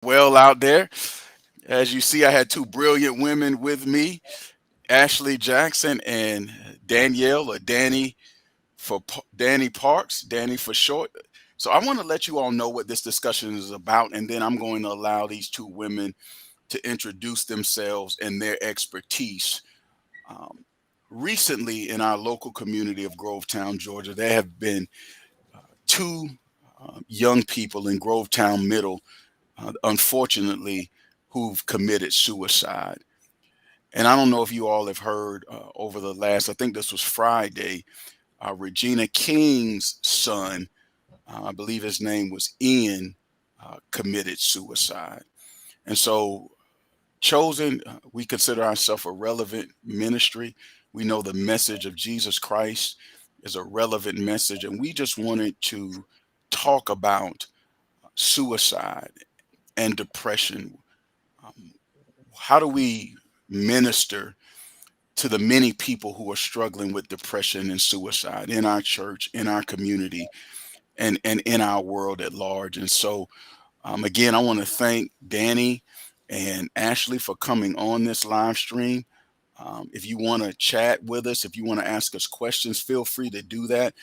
Well out there. As you see, I had two brilliant women with me, Ashley Jackson and Danielle, or Danny Danny Parks, Danny for short. So I want to let you all know what this discussion is about, and then I'm going to allow these two women to introduce themselves and their expertise. Um, Recently, in our local community of Grovetown, Georgia, there have been two young people in Grovetown Middle, unfortunately, who've committed suicide. And I don't know if you all have heard over the last, I think this was Friday, Regina King's son, I believe his name was Ian, committed suicide. And so, chosen, we consider ourselves a relevant ministry. We know the message of Jesus Christ is a relevant message, and we just wanted to talk about suicide and depression. Um, how do we minister to the many people who are struggling with depression and suicide in our church, in our community, and in our world at large? And so, again, I want to thank Danny and Ashley for coming on this live stream. If you want to chat with us, if you want to ask us questions, feel free to do that.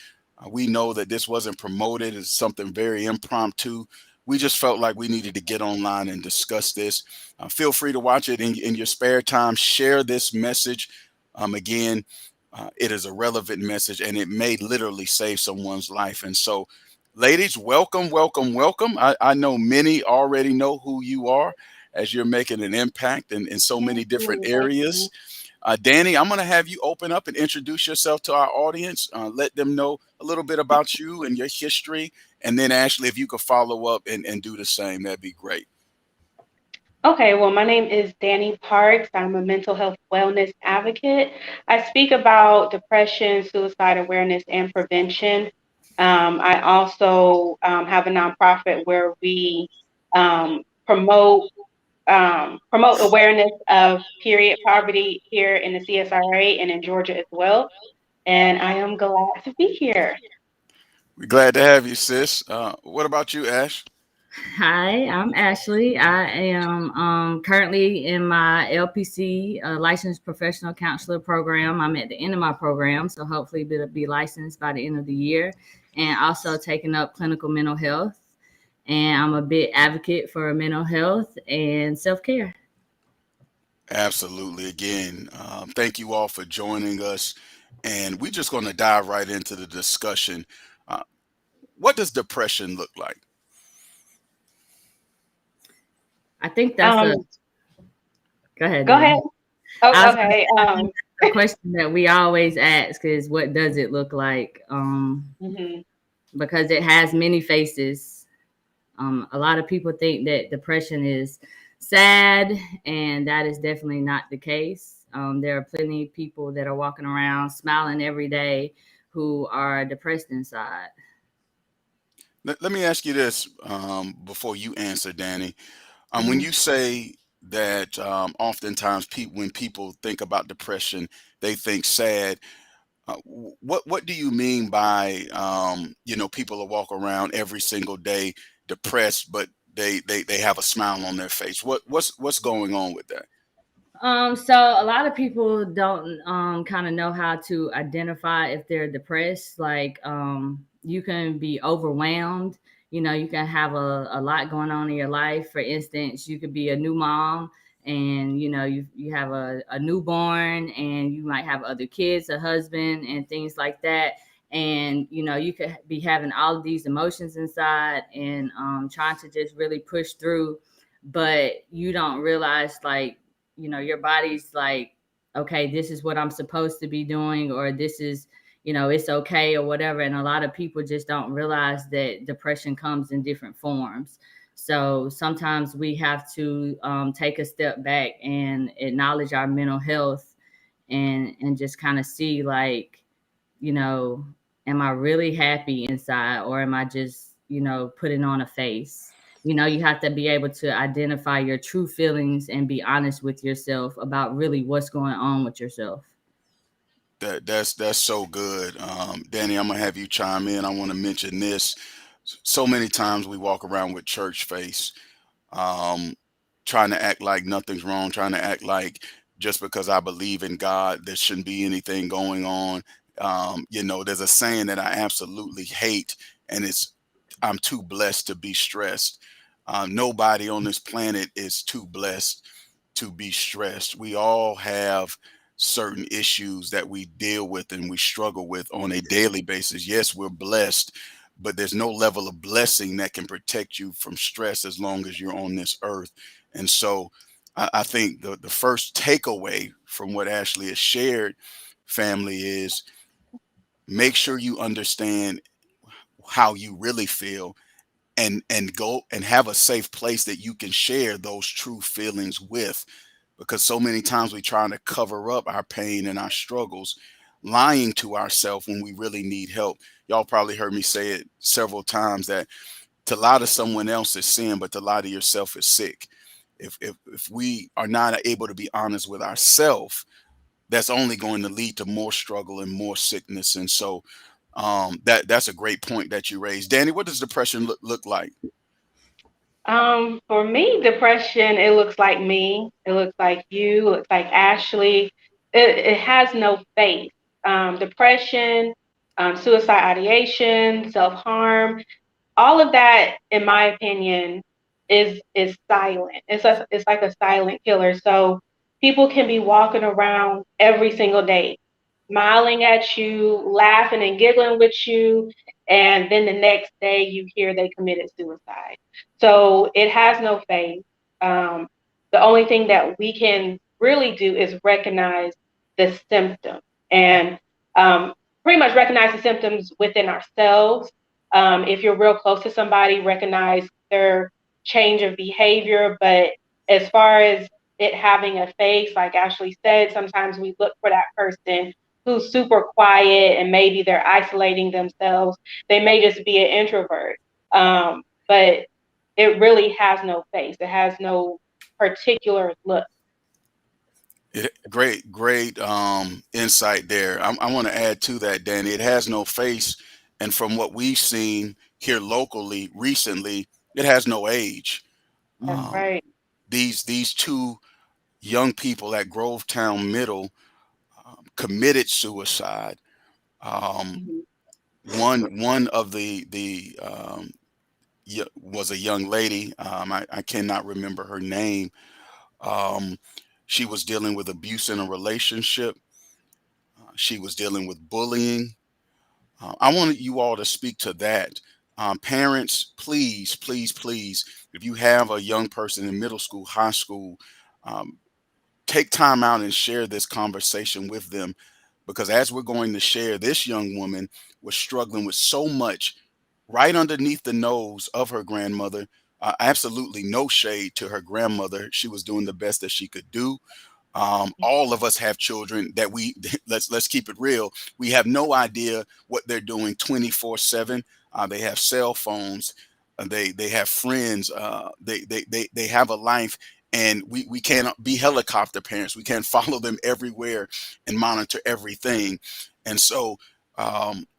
We know that this wasn't promoted, it's something very impromptu. We just felt like we needed to get online and discuss this. Feel free to watch it in your spare time. Share this message. Again, it is a relevant message and it may literally save someone's life. And so, ladies, welcome, welcome, welcome. I know many already know who you are as you're making an impact in so Thank many different you. Thank areas. you. Danny, I'm going to have you open up and introduce yourself to our audience. Let them know a little bit about you and your history. And then, Ashley, if you could follow up and do the same, that'd be great. Okay, well, my name is Danny Parks. I'm a mental health wellness advocate. I speak about depression, suicide awareness, and prevention. I also have a nonprofit where we promote promote awareness of period poverty here in the CSRA and in Georgia as well. And I am glad to be here. We're glad to have you, sis. What about you, Ash? Hi, I'm Ashley. I am currently in my LPC, licensed professional counselor program. I'm at the end of my program, so hopefully be licensed by the end of the year, and also taking up clinical mental health. And I'm a big advocate for mental health and self care. Absolutely. Again, thank you all for joining us. And we're just going to dive right into the discussion. Uh, what does depression look like? I think that's a Um, go ahead, Go ahead. Dan. Oh, I was gonna okay. say, I think the question that we always ask is, what does it look like? Mhm. Because it has many faces. A lot of people think that depression is sad, and that is definitely not the case. There are plenty of people that are walking around smiling every day who are depressed inside. Let me ask you this before you answer, Danny. When Mhm. you say that oftentimes when people think about depression, they think sad. What do you mean by people will walk around every single day depressed, but they have a smile on their face? What's going on with that? So a lot of people don't kind of know how to identify if they're depressed. Like you can be overwhelmed. You can have a lot going on in your life. For instance, you could be a new mom and you have a newborn and you might have other kids, a husband and things like that. And you could be having all of these emotions inside and trying to just really push through, but you don't realize, like, your body's like, okay, this is what I'm supposed to be doing, or this is, it's okay or whatever. And a lot of people just don't realize that depression comes in different forms. So sometimes we have to take a step back and acknowledge our mental health, and just kind of see, like, you know am I really happy inside, or am I just putting on a face? You have to be able to identify your true feelings and be honest with yourself about really what's going on with yourself. That's so good, Danny. I'm gonna have you chime in. I want to mention this. So many times we walk around with church face. um, trying to act like nothing's wrong, trying to act like just because I believe in God, there shouldn't be anything going on. There's a saying that I absolutely hate, and it's I'm too blessed to be stressed. Nobody on this planet is too blessed to be stressed. We all have certain issues that we deal with and we struggle with on a daily basis. Yes, we're blessed, but there's no level of blessing that can protect you from stress as long as you're on this earth. And so I think the first takeaway from what Ashley has shared, family, is make sure you understand how you really feel, and go and have a safe place that you can share those true feelings with, because so many times we trying to cover up our pain and our struggles, lying to ourselves when we really need help. Y'all probably heard me say it several times that to lie to someone else is sin, but to lie to yourself is sick. If we are not able to be honest with ourselves, that's only going to lead to more struggle and more sickness. And so that's a great point that you raised. Danny, what does depression look like? For me, depression, it looks like me. It looks like you. It looks like Ashley. It has no face. Depression, suicide ideation, self harm, all of that, in my opinion, is silent. It's like a silent killer. So people can be walking around every single day, smiling at you, laughing and giggling with you, and then the next day you hear they committed suicide. So it has no face. Um, the only thing that we can really do is recognize the symptoms and um, pretty much recognize the symptoms within ourselves. If you're real close to somebody, recognize their change of behavior. But as far as it having a face, like Ashley said, sometimes we look for that person who's super quiet and maybe they're isolating themselves. They may just be an introvert. But it really has no face. It has no particular look. Great insight there. I want to add to that, Danny. It has no face, and from what we've seen here locally recently, it has no age. That's Um, right. these two young people at Grovetown Middle committed suicide. Um, Mhm. one of was a young lady. I cannot remember her name. Um, she was dealing with abuse in a relationship. She was dealing with bullying. I wanted you all to speak to that. Parents, please, please, please, if you have a young person in middle school, high school, um, take time out and share this conversation with them, because as we're going to share, this young woman was struggling with so much right underneath the nose of her grandmother. Absolutely no shade to her grandmother. She was doing the best that she could do. All of us have children that we let's keep it real. We have no idea what they're doing 24/7. They have cell phones. They have friends. They have a life, and we can't be helicopter parents. We can't follow them everywhere and monitor everything. And so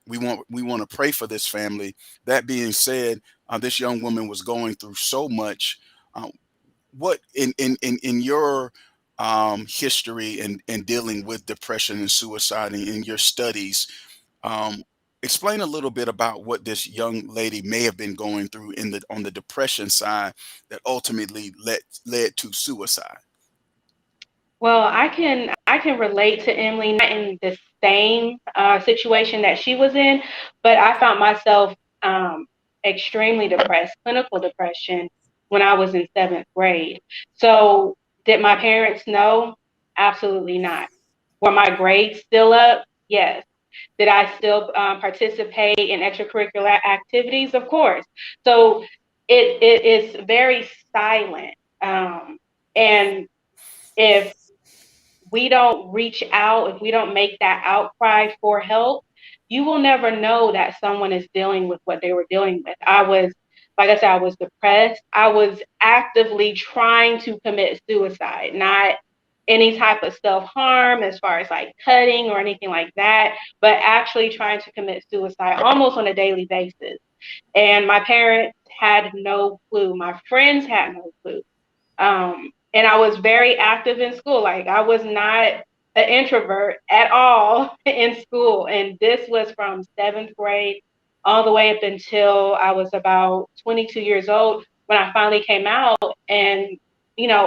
we want to pray for this family. That being said, this young woman was going through so much. Uh, what in your history and dealing with depression and suicide in your studies, um, explain a little bit about what this young lady may have been going through in the on the depression side that ultimately led to suicide. Well, I can relate to Emily, not in the same situation that she was in, but I found myself um, extremely depressed, clinical depression, when I was in seventh grade. So, did my parents know? Absolutely not. Were my grades still up? Yes. Did I still participate in extracurricular activities? Of course. So it is very silent. And if we don't reach out, if we don't make that outcry for help, you will never know that someone is dealing with what they were dealing with. Like I said, I was depressed. I was actively trying to commit suicide, not any type of self harm as far as like cutting or anything like that, but actually trying to commit suicide almost on a daily basis. And my parents had no clue. My friends had no clue. And I was very active in school. Like I was not an introvert at all in school. And this was from seventh grade all the way up until I was about 22 years old when I finally came out and,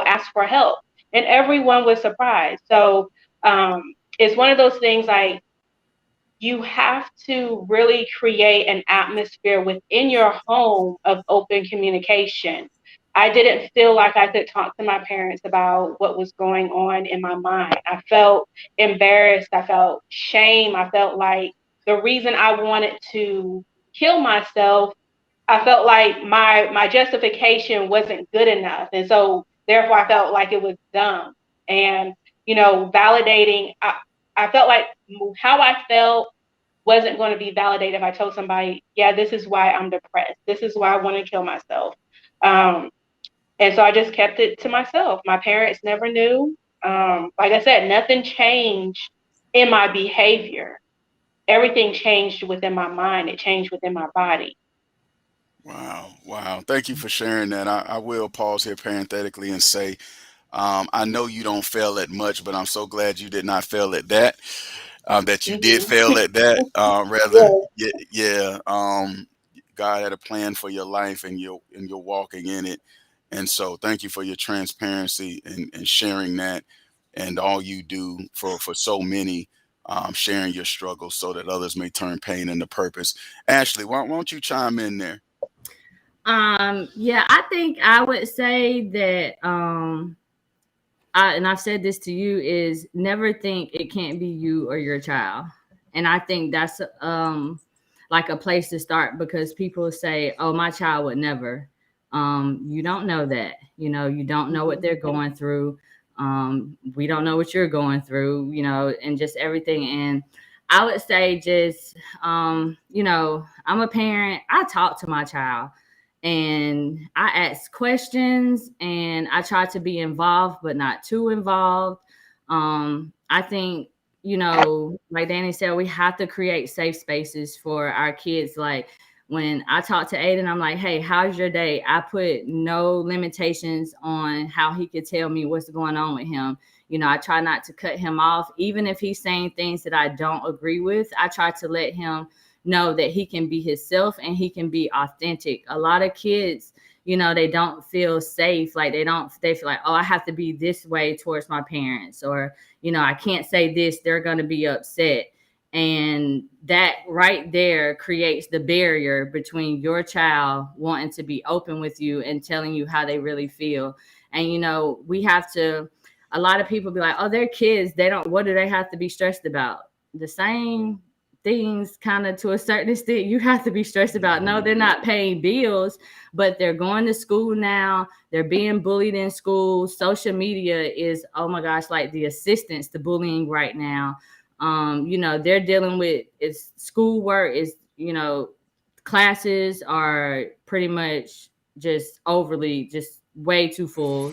asked for help. And everyone was surprised. So it's one of those things like you have to really create an atmosphere within your home of open communication. I didn't feel like I could talk to my parents about what was going on in my mind. I felt embarrassed. I felt shame. I felt like the reason I wanted to kill myself, I felt like my justification wasn't good enough. And so therefore I felt like it was dumb. And, validating, I felt like how I felt wasn't going to be validated if I told somebody, yeah, this is why I'm depressed. This is why I want to kill myself. Um, and so I just kept it to myself. My parents never knew. Like I said, nothing changed in my behavior. Everything changed within my mind. It changed within my body. Wow, wow. Thank you for sharing that. I will pause here parenthetically and say, I know you don't fail at much, but I'm so glad you did not fail at that. That you did Hmm. fail at that. Rather, Yes. yeah, yeah. God had a plan for your life, and you're walking in it. And so, thank you for your transparency and sharing that, and all you do for so many. Sharing your struggles so that others may turn pain into purpose. Ashley, why don't you chime in there? Yeah, I think I would say that and I've said this to you, is never think it can't be you or your child. And I think that's like a place to start, because people say, "Oh, my child would never." You don't know that. You don't know what Hmm. they're going through. We don't know what you're going through. And just everything. And I would say, just I'm a parent. I talk to my child, and I ask questions, and I try to be involved, but not too involved. I think, like Danny said, we have to create safe spaces for our kids. Like when I talk to Aiden, I'm like, hey, how's your day? I put no limitations on how he could tell me what's going on with him. I try not to cut him off. Even if he's saying things that I don't agree with, I try to let him know that he can be himself and he can be authentic. A lot of kids, they don't feel safe. Like they feel like, oh, I have to be this way towards my parents, or, I can't say this, they're going to be upset. And that right there creates the barrier between your child wanting to be open with you and telling you how they really feel. And, we have to, a lot of people be like, oh, they're kids. What do they have to be stressed about? The same things, kind of, to a certain extent, you have to be stressed about. No, they're not paying bills, but they're going to school now. They're being bullied in school. Social media is, oh my gosh, like the assistance to bullying right now. They're dealing with, is schoolwork, is, classes are pretty much just overly, just way too full.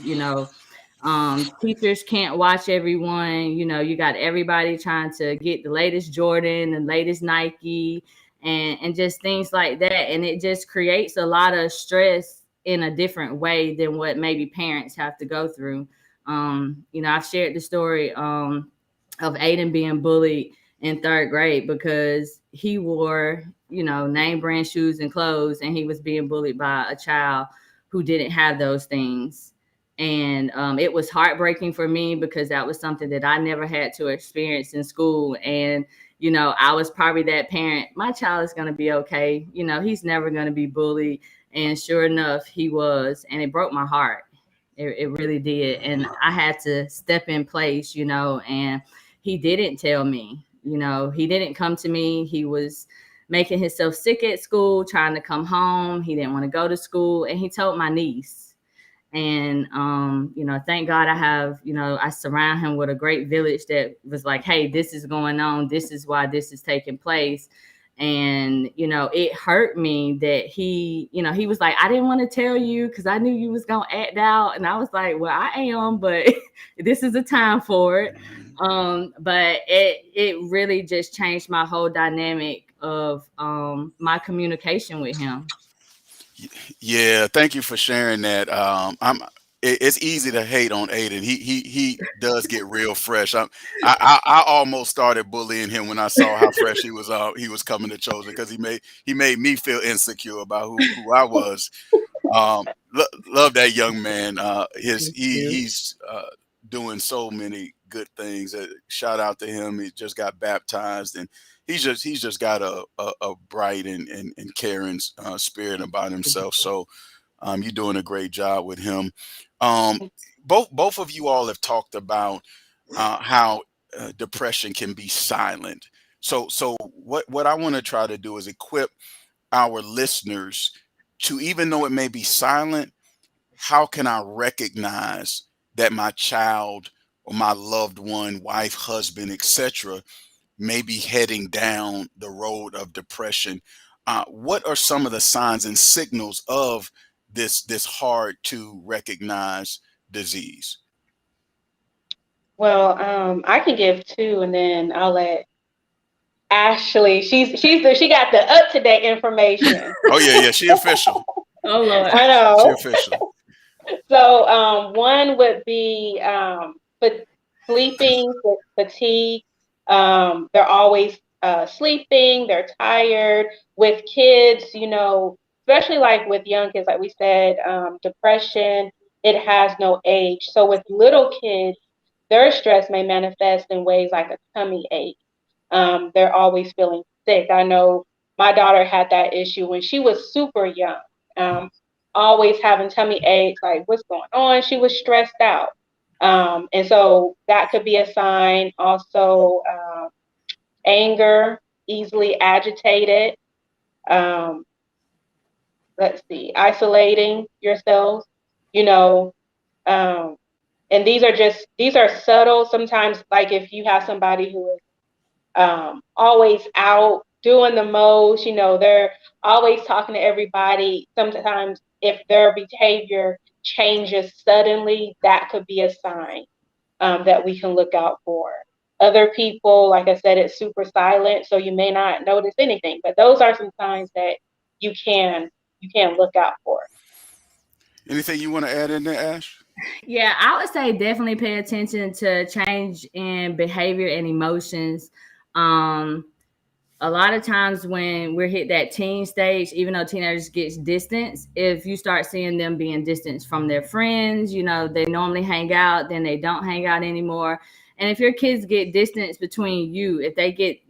Teachers can't watch everyone. You got everybody trying to get the latest Jordan and latest Nike, and just things like that. And it just creates a lot of stress in a different way than what maybe parents have to go through. I've shared the story of Aiden being bullied in third grade because he wore, name brand shoes and clothes, and he was being bullied by a child who didn't have those things. And it was heartbreaking for me because that was something that I never had to experience in school. And, I was probably that parent, my child is going to be okay. He's never going to be bullied. And sure enough, he was. And it broke my heart. It really did. And I had to step in place, and he didn't tell me. He didn't come to me. He was making himself sick at school, trying to come home. He didn't want to go to school. And he told my niece. And thank God I have, I surround him with a great village that was like, hey, this is going on, this is why this is taking place. And it hurt me that he was like, I didn't want to tell you because I knew you was gonna act out. And I was like, well, I am, but this is a time for it. But it really just changed my whole dynamic of my communication with him. Yeah, thank you for sharing that. It's easy to hate on Aiden. He does get real fresh. I almost started bullying him when I saw how fresh he was coming to Chosen, because he made me feel insecure about who I was. Love that young man. Thank you. He's doing so many good things. Shout out to him. He just got baptized, and he's just got a bright and caring spirit about himself. So you're doing a great job with him. Um, both of you all have talked about how depression can be silent. So what I want to try to do is equip our listeners to, even though it may be silent, how can I recognize that my child or my loved one, wife, husband, etc., may be heading down the road of depression? What are some of the signs and signals of this hard to recognize disease? Well, I can give two, and then I'll let Ashley. She got the up to date information. Oh yeah, yeah, she official. Oh Lord. I She know. official. So one would be sleeping, fatigue. They're always sleeping. They're tired. With kids, especially like with young kids, like we said, depression. It has no age. So with little kids, their stress may manifest in ways like a tummy ache. They're always feeling sick. I know my daughter had that issue when she was super young. Um, Always having tummy aches, like what's going on? She was stressed out. And so that could be a sign. Also, anger, easily agitated. Um, let's see, isolating yourselves, you know, um, and these are subtle. Sometimes, like if you have somebody who is always out doing the most. They're always talking to everybody. Sometimes, if their behavior changes suddenly, that could be a sign that we can look out for. Other people, like I said, it's super silent, so you may not notice anything. But those are some signs that you can you can look out for. Anything you want to add in there, Ash? Yeah, I would say definitely pay attention to change in behavior and emotions. Um, a lot of times when we're hit that teen stage, even though teenagers get distance, if you start seeing them being distanced from their friends, they normally hang out, then they don't hang out anymore. And if your kids get distance between you, if they get,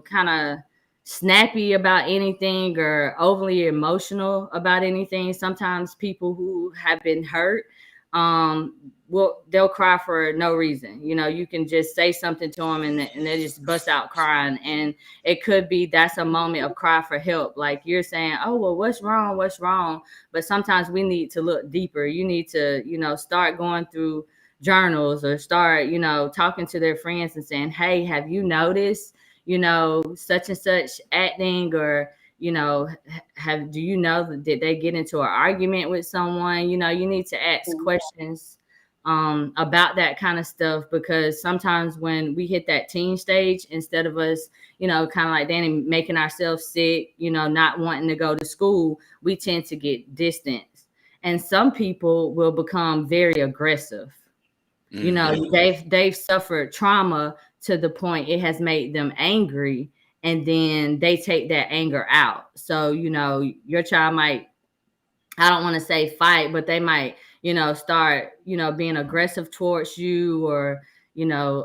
kind of snappy about anything or overly emotional about anything, sometimes people who have been hurt, they'll cry for no reason. You can just say something to them and they just bust out crying. And it could be that's a moment of cry for help. Like you're saying, oh, well, what's wrong? What's wrong? But sometimes we need to look deeper. You need to, start going through journals or start, talking to their friends and saying, hey, have you noticed, such and such acting, or, do you know that did they get into an argument with someone? You need to ask questions about that kind of stuff, because sometimes when we hit that teen stage, instead of us, kind of like Danny, making ourselves sick, not wanting to go to school, we tend to get distance. And some people will become very aggressive. Hmm. They've suffered trauma to the point it has made them angry, and then they take that anger out. So, your child might, I don't want to say fight, but they might, start, being aggressive towards you, or,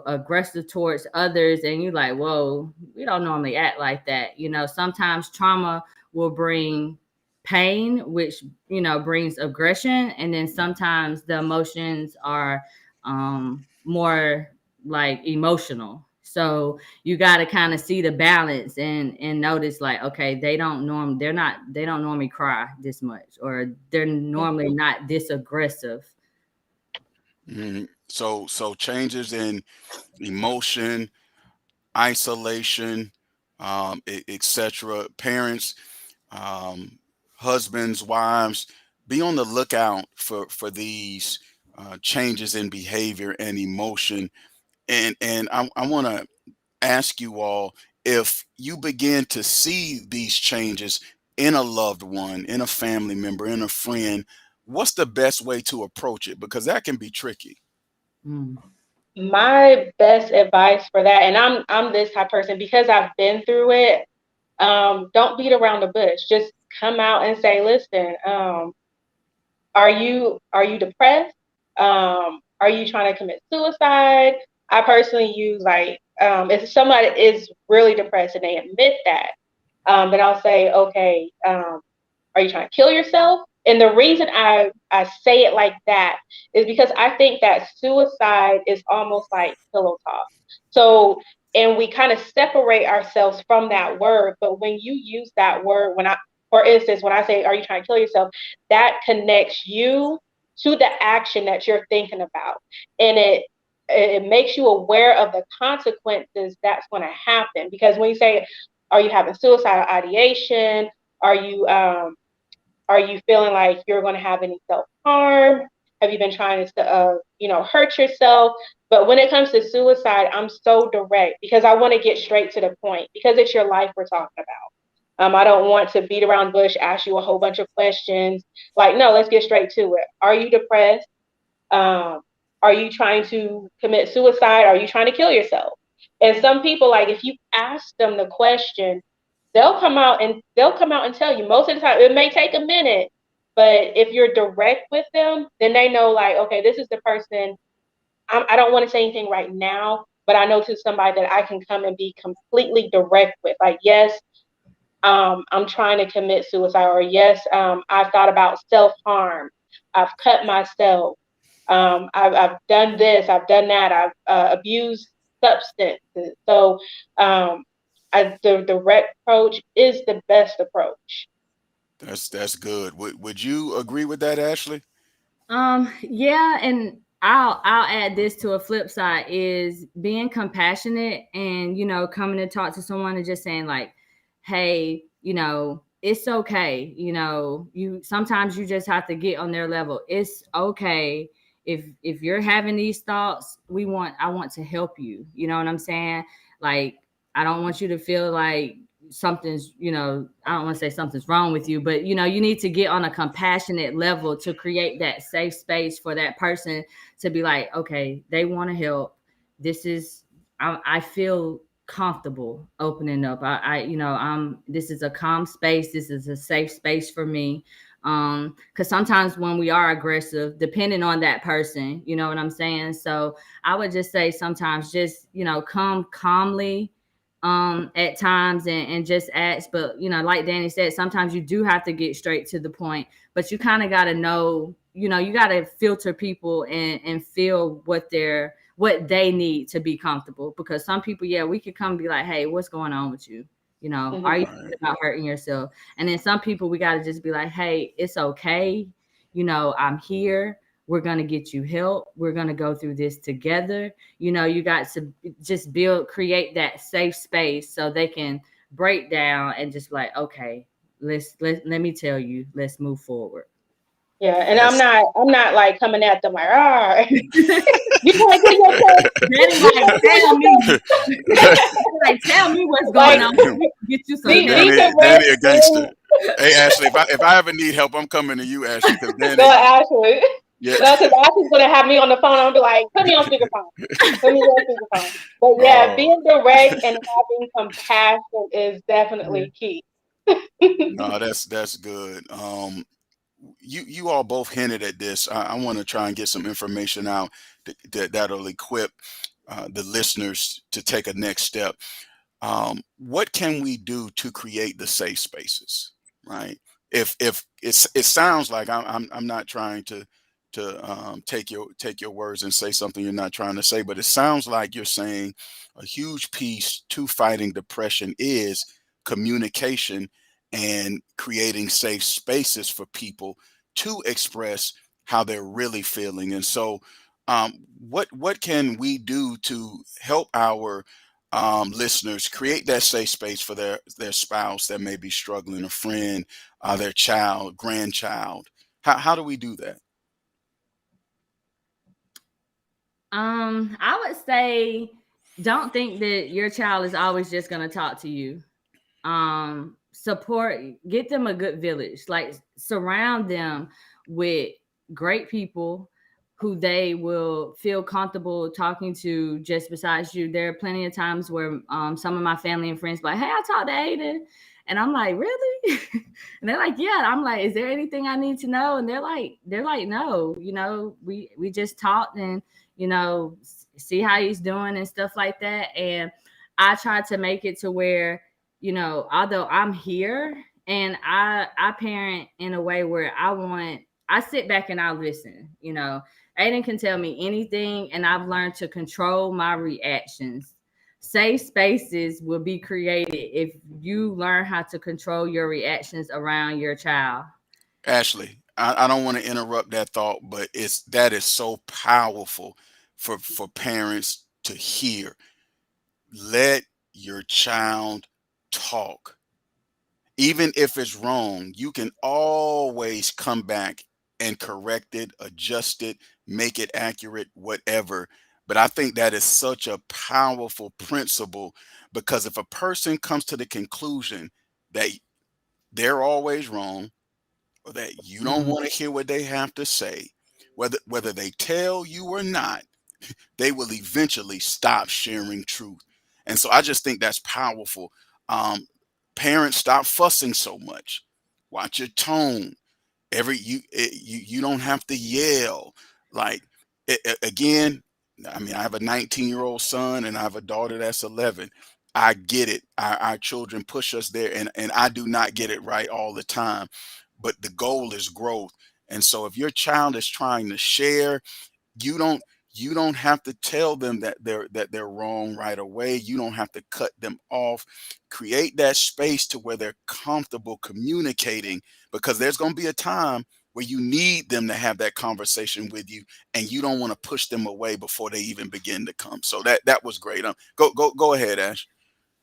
aggressive towards others. And you're like, whoa, we don't normally act like that. Sometimes trauma will bring pain, which, brings aggression. And then sometimes the emotions are more like emotional. So you got to kind of see the balance and notice, like, okay, they don't normally cry this much, or they're normally not this aggressive. So changes in emotion, isolation, etc. Parents, um, husbands, wives, be on the lookout for these changes in behavior and emotion. And I want to ask you all, if you begin to see these changes in a loved one, in a family member, in a friend, what's the best way to approach it? Because that can be tricky. Mm. My best advice for that, and I'm this type of person because I've been through it. Don't beat around the bush. Just come out and say, listen, are you depressed? Are you trying to commit suicide? I personally use like if somebody is really depressed and they admit that, then I'll say, okay, are you trying to kill yourself? And the reason I say it like that is because I think that suicide is almost like pillow talk. So, and we kind of separate ourselves from that word. But when you use that word, for instance, when I say, are you trying to kill yourself? That connects you to the action that you're thinking about. And it makes you aware of the consequences that's going to happen. Because when you say, are you having suicidal ideation? Are you are you feeling like you're going to have any self harm? Have you been trying to, hurt yourself? But when it comes to suicide, I'm so direct because I want to get straight to the point because it's your life we're talking about. I don't want to beat around the bush, ask you a whole bunch of questions. Like, no, let's get straight to it. Are you depressed? Um, are you trying to commit suicide? Are you trying to kill yourself? And some people, like, if you ask them the question, they'll come out and tell you. Most of the time, it may take a minute, but if you're direct with them, then they know, like, okay, this is the person. I don't want to say anything right now, but I know to somebody that I can come and be completely direct with. Like, yes, I'm trying to commit suicide, or yes, I've thought about self harm. I've cut myself. I've done this. I've done that. I've abused substances. So um, the direct approach is the best approach. That's good. Would you agree with that, Ashley? Yeah, and I'll add this to a flip side is being compassionate and coming to talk to someone and just saying like, hey, it's okay. You sometimes you just have to get on their level. It's okay if you're having these thoughts, I want to help you. You know what I'm saying? Like I don't want you to feel like something's, I don't want to say something's wrong with you, but you need to get on a compassionate level to create that safe space for that person to be like, okay, they want to help. This is, I feel comfortable opening up. This is a calm space. This is a safe space for me. Because sometimes when we are aggressive, depending on that person, you know what I'm saying? So I would just say sometimes just, come calmly at times and just ask. But like Danny said, sometimes you do have to get straight to the point, but you kind of got to know, you got to filter people and feel what they need to be comfortable, because some people, yeah, we could come and be like, hey, what's going on with you? Are you Mhm. Right. thinking about hurting yourself? And then some people we got to just be like, hey, it's okay, I'm here, we're going to get you help, we're going to go through this together. You got to just create that safe space so they can break down and just like, okay, let me tell you, let's move forward. Yeah, and I'm That's not I'm not like coming at them like, ah, you trying to kill yourself? Daddy You like, trying to kill tell yourself? me. Like, tell me what's going Like, on so we can get you some be help. Danny direct a gangster. and Hey Ashley, if I ever need help, I'm coming to you, Ashley, because no, Danny, Ashley. yeah. No, because Ashley's gonna have me on the phone. I'm gonna be like, put me on speakerphone. Put me on speakerphone. But yeah, Oh being direct and having compassion is definitely key. no, that's good. You all both hinted at this. I want to try and get some information out that'll equip the listeners to take a next step. What can we do to create the safe spaces, right? If it sounds like I'm not trying to take your words and say something you're not trying to say, but it sounds like you're saying a huge piece to fighting depression is communication and creating safe spaces for people to express how they're really feeling. And so, what can we do to help our listeners create that safe space for their spouse that may be struggling, a friend, their child, grandchild? How do we do that? I would say don't think that your child is always just going to talk to you. Support, get them a good village, like surround them with great people who they will feel comfortable talking to just besides you. There are plenty of times where some of my family and friends be like, hey, I talked to Aiden, and I'm like, really? And they're like, yeah. I'm like, is there anything I need to know? And they're like, no, we just talked, and see how he's doing and stuff like that. And I try to make it to where, although I'm here and I parent in a way where I sit back and I listen. Aiden can tell me anything, and I've learned to control my reactions. Safe spaces will be created if you learn how to control your reactions around your child. Ashley, I don't want to interrupt that thought, but that is so powerful for parents to hear. Let your child talk. Even if it's wrong, you can always come back and correct it, adjust it, make it accurate, whatever. But I think that is such a powerful principle, because if a person comes to the conclusion that they're always wrong, or that you don't Mhm. want to hear what they have to say, whether they tell you or not, they will eventually stop sharing truth. And so I just think that's powerful. Um, Parents, stop fussing so much. Watch your tone. You don't have to yell. Like, again, I mean, I have a 19-year-old son and I have a daughter that's 11. I get it. Our children push us there, and I do not get it right all the time. But the goal is growth. And so if your child is trying to share, you don't you don't have to tell them that they're wrong right away. You don't have to cut them off. Create that space to where they're comfortable communicating, because there's going to be a time where you need them to have that conversation with you, and you don't want to push them away before they even begin to come. So that was great. Go ahead, Ash.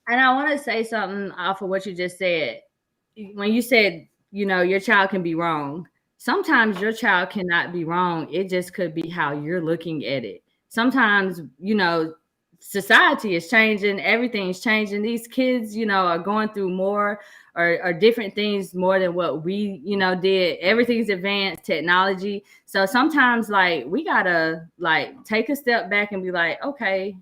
And I want to say something off of what you just said. When you said, your child can be wrong, sometimes your child cannot be wrong. It just could be how you're looking at it. Sometimes, society is changing, everything's changing. These kids, are going through more or different things more than what we, did. Everything's advanced technology. So sometimes, like, we gotta like take a step back and be like, okay,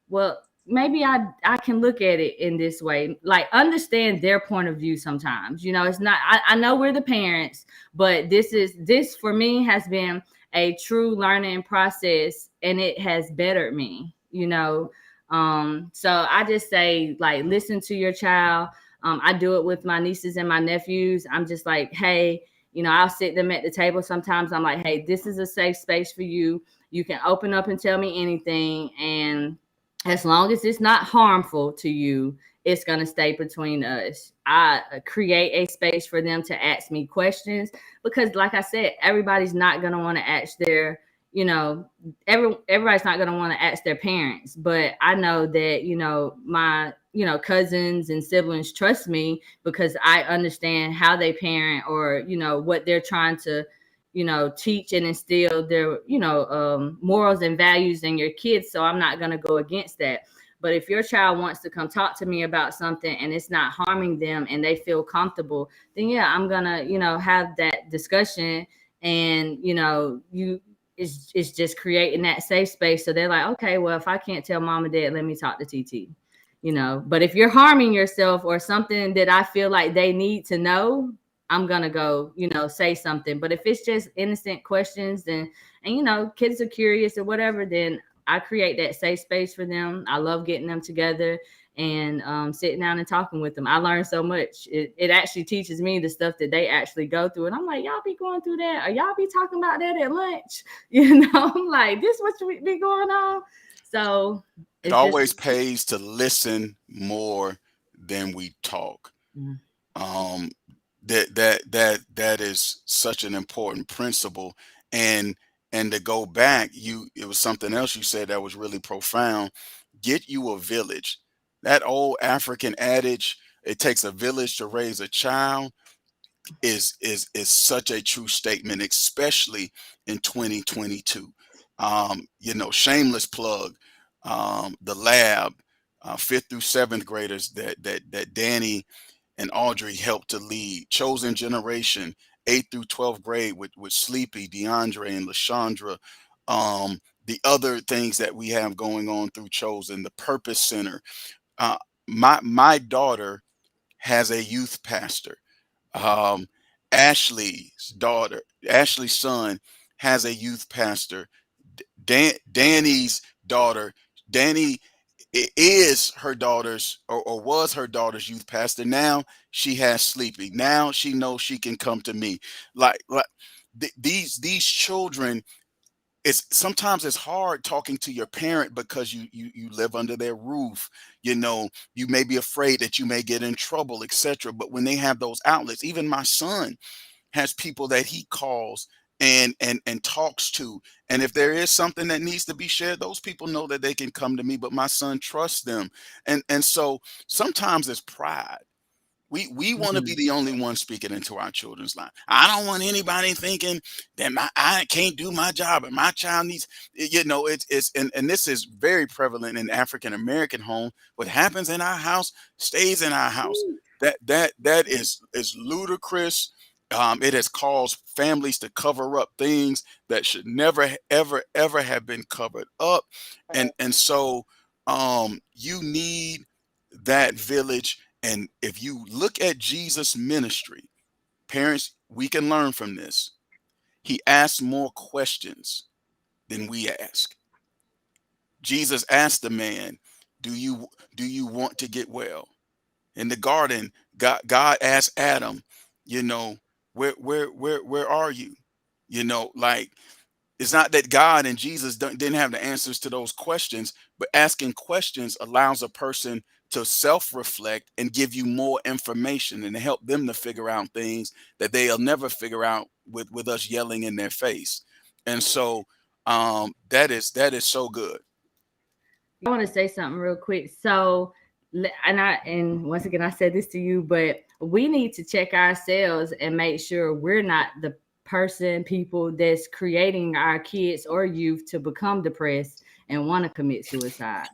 well, maybe I can look at it in this way, like understand their point of view. Sometimes, it's not, I know we're the parents, but this for me has been a true learning process, and it has bettered me. So I just say, like, listen to your child. I do it with my nieces and my nephews. I'm just like, hey, I'll sit them at the table. Sometimes I'm like, hey, this is a safe space for you. You can open up and tell me anything, and as long as it's not harmful to you, it's going to stay between us. I create a space for them to ask me questions, because, like I said, everybody's not going to want to ask their, you know, everybody's not going to want to ask their parents. But I know that, my, cousins and siblings trust me because I understand how they parent, or, what they're trying to, teach and instill their, morals and values in your kids. So I'm not going to go against that. But if your child wants to come talk to me about something and it's not harming them and they feel comfortable, then yeah, I'm going to, have that discussion. And, it's just creating that safe space. So they're like, okay, well, if I can't tell mom and dad, let me talk to TT. But if you're harming yourself or something that I feel like they need to know, I'm gonna go, say something. But if it's just innocent questions, and kids are curious or whatever, then I create that safe space for them. I love getting them together and sitting down and talking with them. I learn so much. It actually teaches me the stuff that they actually go through. And I'm like, y'all be going through that, or y'all be talking about that at lunch. I'm like, this what you be going on. So It it's just always pays to listen more than we talk. mm, Um, that is such an important principle. And to go back, it was something else you said that was really profound. Get you a village. That old African adage, it takes a village to raise a child, is such a true statement, especially in 2022. Shameless plug. the lab, fifth through seventh graders that Danny and Audrey helped to lead. Chosen Generation, eighth through 12th grade with Sleepy, DeAndre, and LaShondra. The other things that we have going on through Chosen, the Purpose Center. Uh, my daughter has a youth pastor. Um, Ashley's daughter, Ashley's son has a youth pastor. Danny's daughter, Danny is her daughter's or was her daughter's youth pastor. Now she has Sleepy. Now she knows she can come to me. These children, it's sometimes it's hard talking to your parent because you live under their roof. You may be afraid that you may get in trouble, etc. But when they have those outlets, even my son has people that he calls and talks to, and if there is something that needs to be shared, those people know that they can come to me. But my son trusts them, and so sometimes it's pride. We want to be Mhm. the only one speaking into our children's life. I don't want anybody thinking that I can't do my job and my child needs. It's and this is very prevalent in African American home. What happens in our house stays in our house. That is ludicrous. It has caused families to cover up things that should never ever ever have been covered up, and so you need that village. And if you look at Jesus' ministry, parents, we can learn from this. He asked more questions than we ask. Jesus asked the man, "Do you want to get well?" In the garden, God asked Adam, you know, where are you? Like, it's not that God and Jesus didn't have the answers to those questions, but asking questions allows a person to self-reflect and give you more information and help them to figure out things that they'll never figure out with us yelling in their face. And so that is so good. I want to say something real quick. So, and once again, I said this to you, but we need to check ourselves and make sure we're not the people that's creating our kids or youth to become depressed and want to commit suicide.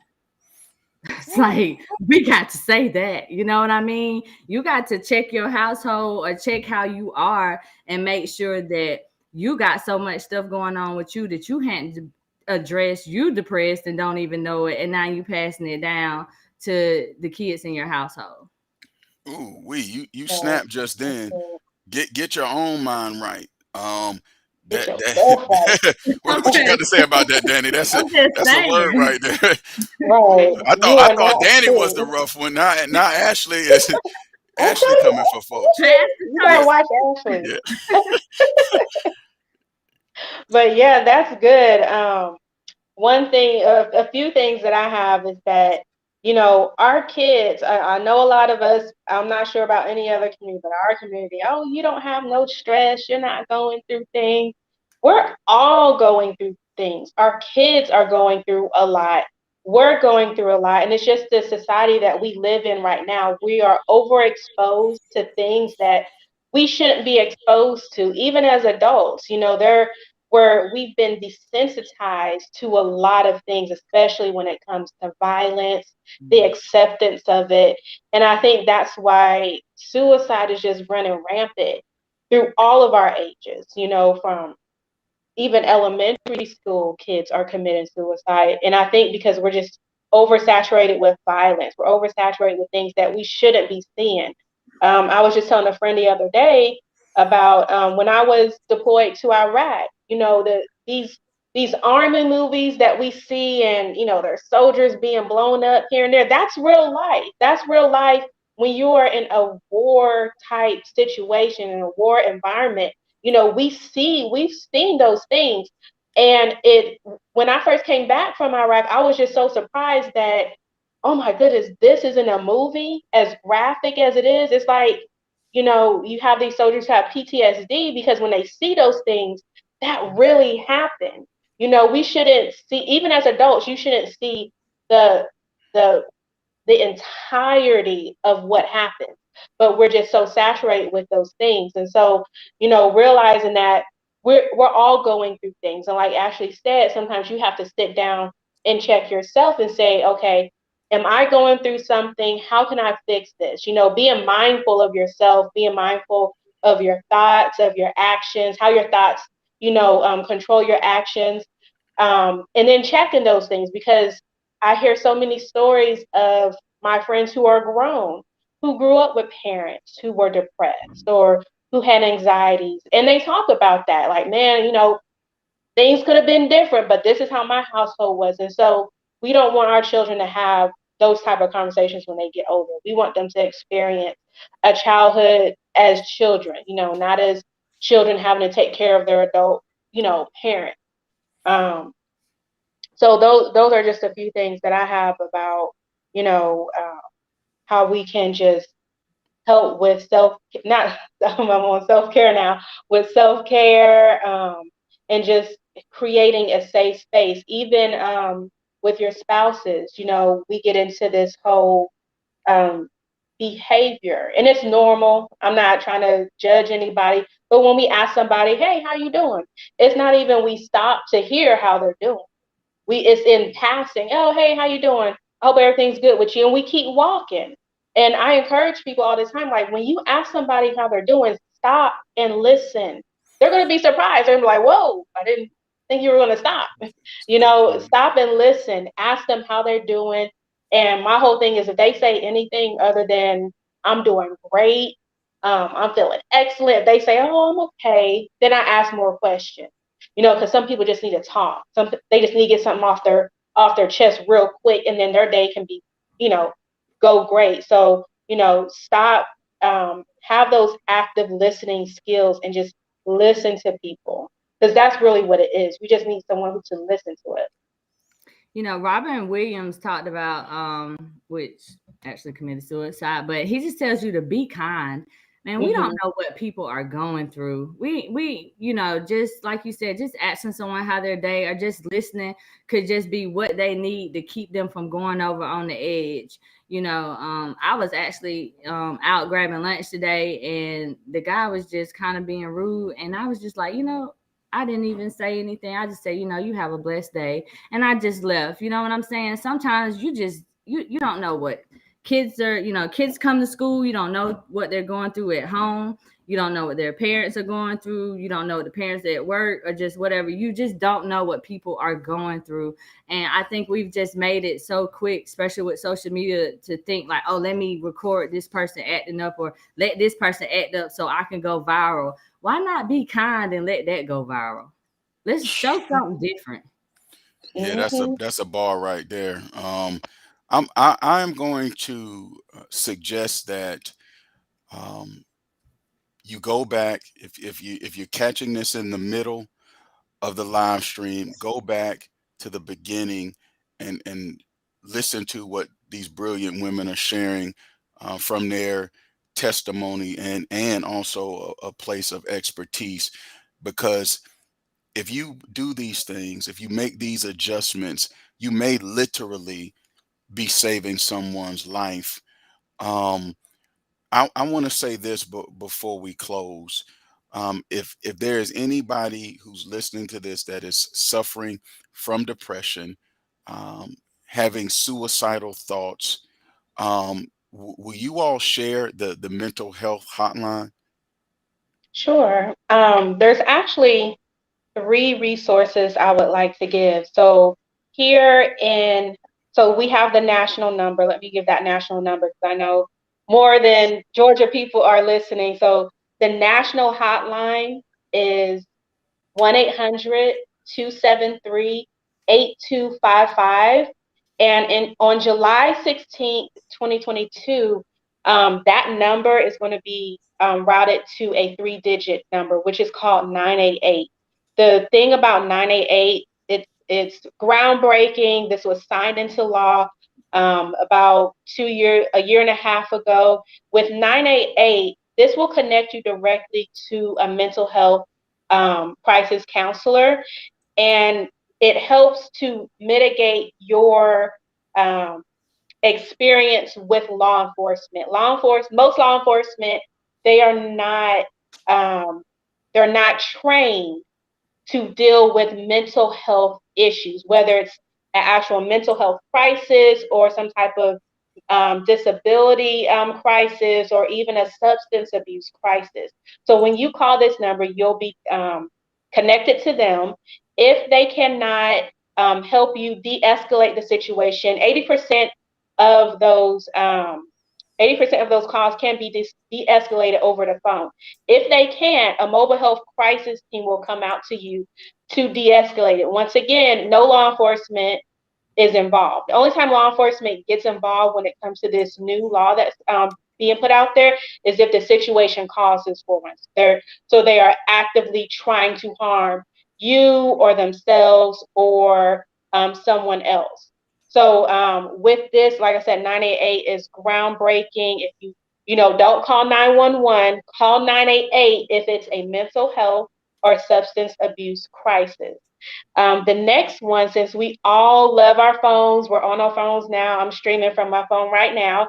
It's like we got to say that, you know what I mean? You got to check your household or check how you are and make sure that you got so much stuff going on with you that you hadn't addressed. You depressed and don't even know it, and now you passing it down to the kids in your household. Ooh, you Right. snap just That's then. good. Get your own mind right. Get That yourself right. that what you got Okay, to say about that, Danny? That's a I'm just that's a word saying. right there. Right. I thought You I are thought not Danny was the free. rough one. Not Ashley. Is I Ashley told you, coming for folks. Ashley, you Yeah, gotta watch Ashley. yeah. But yeah, that's good. One thing, a few things that I have is that, our kids, I know a lot of us, I'm not sure about any other community, but our community, oh, you don't have no stress, you're not going through things. We're all going through things. Our kids are going through a lot. We're going through a lot. And it's just the society that we live in right now. We are overexposed to things that we shouldn't be exposed to, even as adults. There where we've been desensitized to a lot of things, especially when it comes to violence, the acceptance of it. And I think that's why suicide is just running rampant through all of our ages, from even elementary school kids are committing suicide. And I think because we're just oversaturated with violence, we're oversaturated with things that we shouldn't be seeing. I was just telling a friend the other day about when I was deployed to Iraq. These army movies that we see, and there's soldiers being blown up here and there. That's real life. That's real life when you are in a war type situation, in a war environment. We've seen those things. And when I first came back from Iraq, I was just so surprised that, oh my goodness, this isn't a movie as graphic as it is. It's like, you have these soldiers who have PTSD because when they see those things, that really happened. We shouldn't see, even as adults, you shouldn't see the the the entirety of what happens. But we're just so saturated with those things. And so, realizing that we're all going through things. And like Ashley said, sometimes you have to sit down and check yourself and say, okay, am I going through something? How can I fix this? Being mindful of yourself, being mindful of your thoughts, of your actions, how your thoughts, control your actions, and then checking those things, because I hear so many stories of my friends who are grown, who grew up with parents who were depressed or who had anxieties, and they talk about that, like, man, things could have been different, but this is how my household was. And so we don't want our children to have those type of conversations when they get older. We want them to experience a childhood as children, not as children having to take care of their adult, parent. Um, so those are just a few things that I have about, you know, uh, how we can just help with not I'm on self-care now, with self-care, and just creating a safe space, even with your spouses. We get into this whole um, behavior, and it's normal. I'm not trying to judge anybody, but when we ask somebody, hey, how you doing, it's not even we stop to hear how they're doing. It's in passing. Oh, hey, how you doing? I hope everything's good with you. And we keep walking. And I encourage people all the time, like, when you ask somebody how they're doing, stop and listen. They're going to be surprised. They're going to be like, whoa, I didn't think you were going to stop. Stop and listen. Ask them how they're doing. And my whole thing is, if they say anything other than I'm doing great, I'm feeling excellent, if they say, oh, I'm okay, then I ask more questions. Because some people just need to talk. They just need to get something off their chest real quick, and then their day can be, you know, go great. So, stop, have those active listening skills and just listen to people, because that's really what it is. We just need someone who to listen to it. Robin Williams talked about which actually committed suicide, but he just tells you to be kind. Man, we don't Hmm. know what people are going through. We just like you said, just asking someone how their day or just listening could just be what they need to keep them from going over on the edge. I was actually out grabbing lunch today, and the guy was just kind of being rude, and I was just like, I didn't even say anything. I just said, you have a blessed day, and I just left. You know what I'm saying? Sometimes you don't know what kids come to school, you don't know what they're going through at home. You don't know what their parents are going through. You don't know what the parents at work or just whatever. You just don't know what people are going through. And I think we've just made it so quick, especially with social media, to think like, oh, let me record this person acting up, or let this person act up so I can go viral. Why not be kind and let that go viral? Let's show something different. Yeah, Hmm. that's a bar right there. I'm going to suggest that um, you go back, if you're catching this in the middle of the live stream, go back to the beginning and listen to what these brilliant women are sharing from their testimony, and also a place of expertise. Because if you do these things, if you make these adjustments, you may literally be saving someone's life. Um, I want to say this, but before we close, if there is anybody who's listening to this that is suffering from depression, um, having suicidal thoughts, will you all share the mental health hotline? Sure. There's actually three resources I would like to give. Here in, so we have the national number. Let me give that national number, because I know more than Georgia people are listening. So the national hotline is 1-800-273-8255. And on July 16th, 2022, that number is going to be routed to a three-digit number, which is called 988. The thing about 988, it's groundbreaking. This was signed into law about a year and a half ago. With 988, this will connect you directly to a mental health crisis counselor, and it helps to mitigate your um, experience with law enforcement. Most law enforcement, they are not they're not trained to deal with mental health issues, whether it's actual mental health crisis or some type of disability crisis or even a substance abuse crisis. So when you call this number, you'll be connected to them. If they cannot help you de-escalate the situation, 80% of those 80% of those calls can be de-escalated over the phone. If they can't, a mobile health crisis team will come out to you to de-escalate it. Once again, no law enforcement is involved. The only time law enforcement gets involved when it comes to this new law that's being put out there is if the situation causes for us. So they are actively trying to harm you or themselves or someone else. So with this, like I said, 988 is groundbreaking. If don't call 911, call 988 if it's a mental health or substance abuse crisis. The next one, since we all love our phones, we're on our phones now. I'm streaming from my phone right now.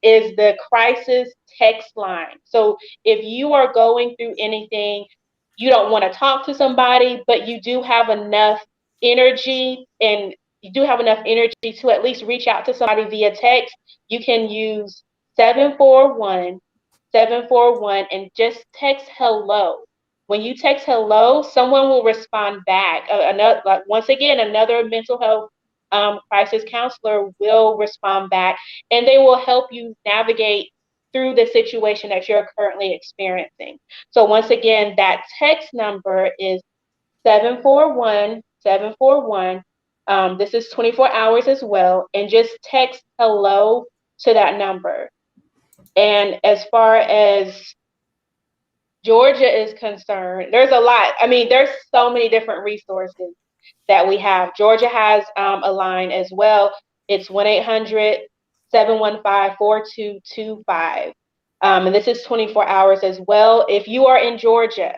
Is the crisis text line. So if you are going through anything, you don't want to talk to somebody, but you do have enough energy and you do have enough energy to at least reach out to somebody via text, you can use 741-741 and just text hello. When you text hello, someone will respond back. Once again, another mental health crisis counselor will respond back, and they will help you navigate through the situation that you're currently experiencing. So once again, that text number is 741-741. This is 24 hours as well, and just text hello to that number. And as far as Georgia is concerned, there's a lot. I mean, there's so many different resources that we have. Georgia has a line as well. It's 1-800-715-4225. And this is 24 hours as well. If you are in Georgia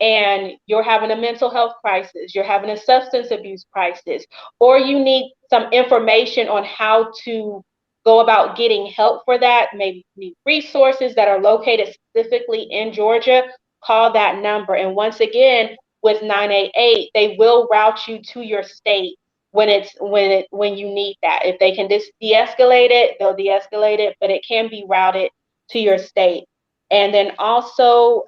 and you're having a mental health crisis, you're having a substance abuse crisis, or you need some information on how to go about getting help for that, maybe you need resources that are located specifically in Georgia, call that number. And once again, with 988, they will route you to your state when you need that. If they can just de-escalate it, they'll de-escalate it, but it can be routed to your state. And then also,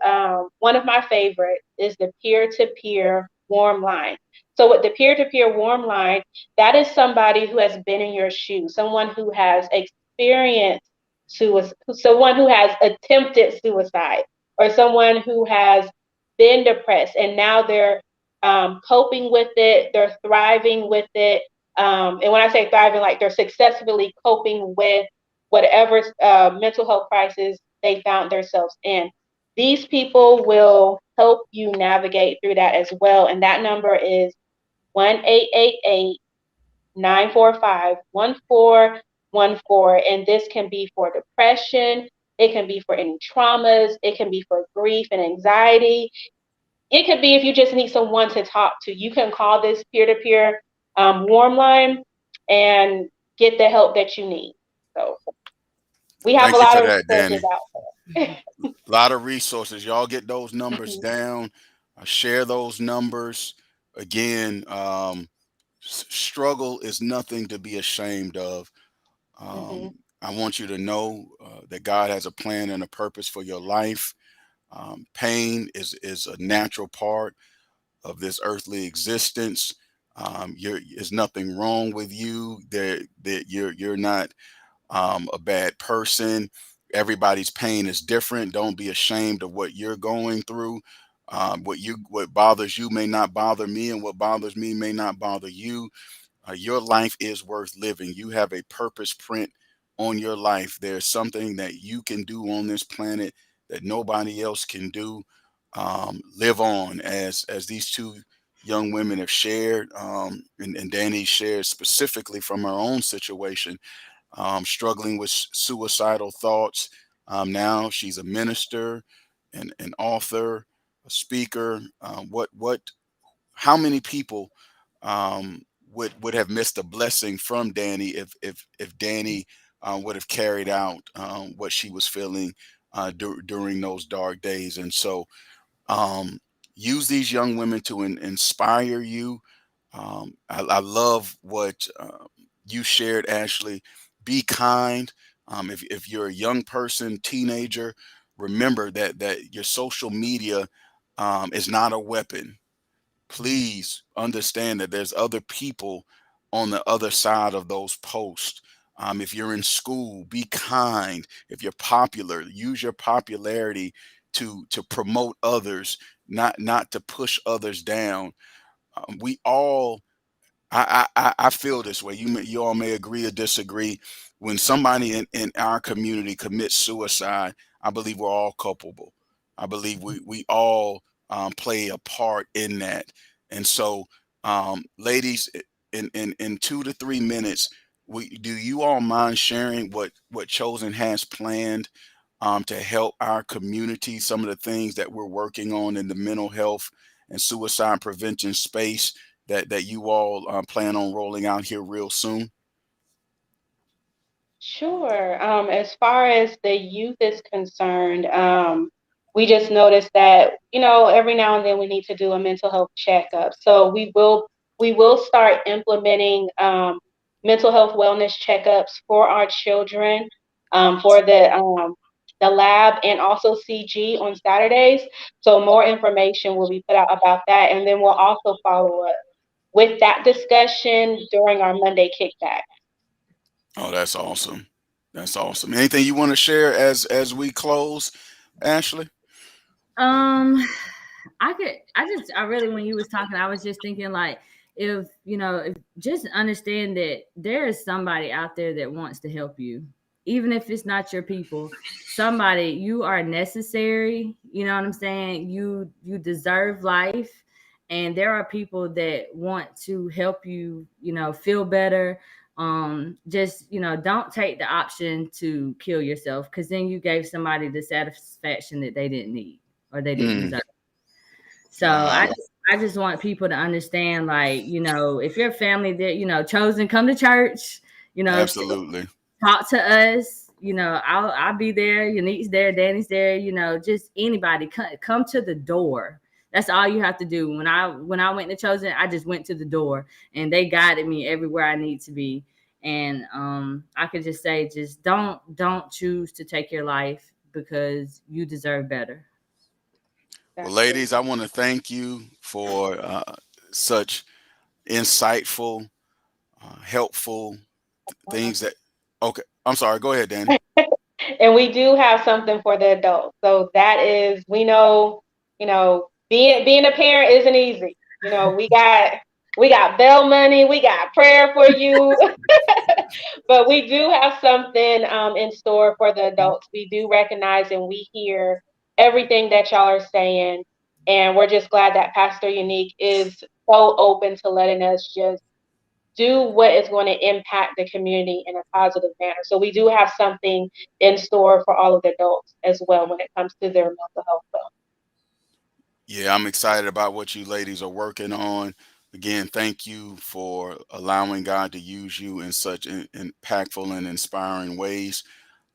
one of my favorite is the peer-to-peer warm line. So with the peer-to-peer warm line, that is somebody who has been in your shoes, someone who has experienced suicide, someone who has attempted suicide, or someone who has been depressed and now they're coping with it, they're thriving with it. And when I say thriving, like they're successfully coping with whatever mental health crisis they found themselves in. These people will help you navigate through that as well. And that number is 1-888-945-1414. And this can be for depression, it can be for any traumas, it can be for grief and anxiety. It could be if you just need someone to talk to. You can call this peer-to-peer warm line and get the help that you need. So we have a Thank you lot for of that, resources Danny. out there. A lot of resources. Y'all get those numbers Mhm, down. Share those numbers. Again, struggle is nothing to be ashamed of. mhm, I want you to know that God has a plan and a purpose for your life. Pain is a natural part of this earthly existence. There's nothing wrong with you. That you're not a bad person. Everybody's pain is different. Don't be ashamed of what you're going through. What bothers you may not bother me, and what bothers me may not bother you. Your life is worth living. You have a purpose print on your life. There's something that you can do on this planet that nobody else can do. Live on, as these two young women have shared, and Danny shared specifically from her own situation, struggling with suicidal thoughts. Now she's a minister, an author, a speaker. How many people would have missed a blessing from Danny if Danny would have carried out what she was feeling during those dark days? And so um, use these young women to inspire you. I love what you shared, Ashley. Be kind. If you're a young person, teenager, remember that your social media is not a weapon. Please understand that there's other people on the other side of those posts. If you're in school, be kind. If you're popular, use your popularity to promote others, not to push others down. We all I feel this way. You all may agree or disagree. When somebody in our community commits suicide, I believe we're all culpable. I believe we all play a part in that. And so, ladies, in 2 to 3 minutes, do you all mind sharing what Chosen has planned to help our community? Some of the things that we're working on in the mental health and suicide prevention space that you all plan on rolling out here real soon? Sure. As far as the youth is concerned, we just noticed that, every now and then we need to do a mental health checkup. So we will start implementing mental health wellness checkups for our children, for the lab and also CG on Saturdays. So more information will be put out about that, and then we'll also follow up with that discussion during our Monday kickback. Oh, that's awesome. That's awesome. Anything you want to share as we close, Ashley? Um, I really, when you was talking, I was just thinking like, if just understand that there is somebody out there that wants to help you, even if it's not your people. Somebody, you are necessary. You know what I'm saying? You deserve life, and there are people that want to help you. Feel better. Just don't take the option to kill yourself, because then you gave somebody the satisfaction that they didn't need or they didn't Mm, deserve. So I wow. just I just want people to understand, like, if your family that, chosen, come to church, if Absolutely. talk to us, I'll be there, Unique's there, Danny's there, just anybody come to the door. That's all you have to do. When I went to chosen, I just went to the door and they guided me everywhere I need to be. And I could just say, just don't choose to take your life, because you deserve better. Well, Exactly. ladies, I want to thank you for such insightful, helpful things that. Okay, I'm sorry. Go ahead, Danny. And we do have something for the adults. So that is, we know, being a parent isn't easy. We got bail money, we got prayer for you, but we do have something in store for the adults. We do recognize and we hear everything that y'all are saying, and we're just glad that Pastor Unique is so open to letting us just do what is going to impact the community in a positive manner. So we do have something in store for all of the adults as well when it comes to their mental health. Yeah, I'm excited about what you ladies are working on. Again, thank you for allowing God to use you in such impactful and inspiring ways.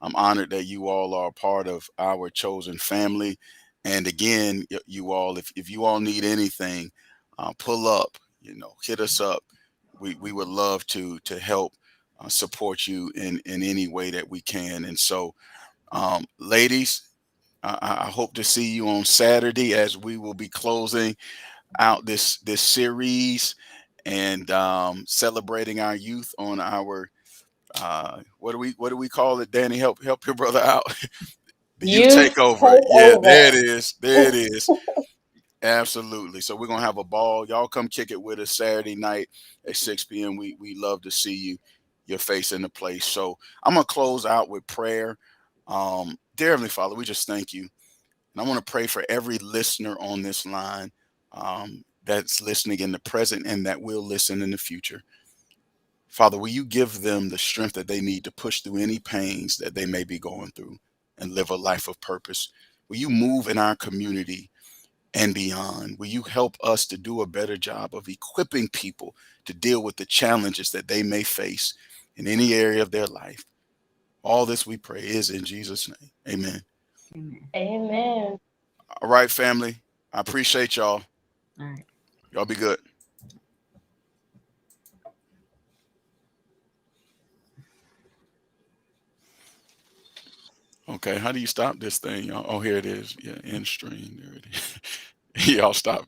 I'm honored that you all are a part of our chosen family. And again, you all, if you all need anything, pull up, hit us up. We would love to help support you in any way that we can. And so, ladies, I hope to see you on Saturday as we will be closing out this series and celebrating our youth on our what do we call it, Danny? Help your brother out. The youth Youth takeover. Yeah, there it takeover. is. There it is. Absolutely. So we're gonna have a ball. Y'all come kick it with us Saturday night at 6 p.m. We love to see you, your face in the place. So I'm gonna close out with prayer. Dear Heavenly Father, we just thank you. And I want to pray for every listener on this line that's listening in the present and that will listen in the future. Father, will you give them the strength that they need to push through any pains that they may be going through and live a life of purpose? Will you move in our community and beyond? Will you help us to do a better job of equipping people to deal with the challenges that they may face in any area of their life? All this we pray is in Jesus' name. Amen. Amen. Amen. All right, family. I appreciate y'all. All right. Y'all be good. Okay, how do you stop this thing, y'all? Oh, here it is. Yeah, end stream. There it is. Y'all stop.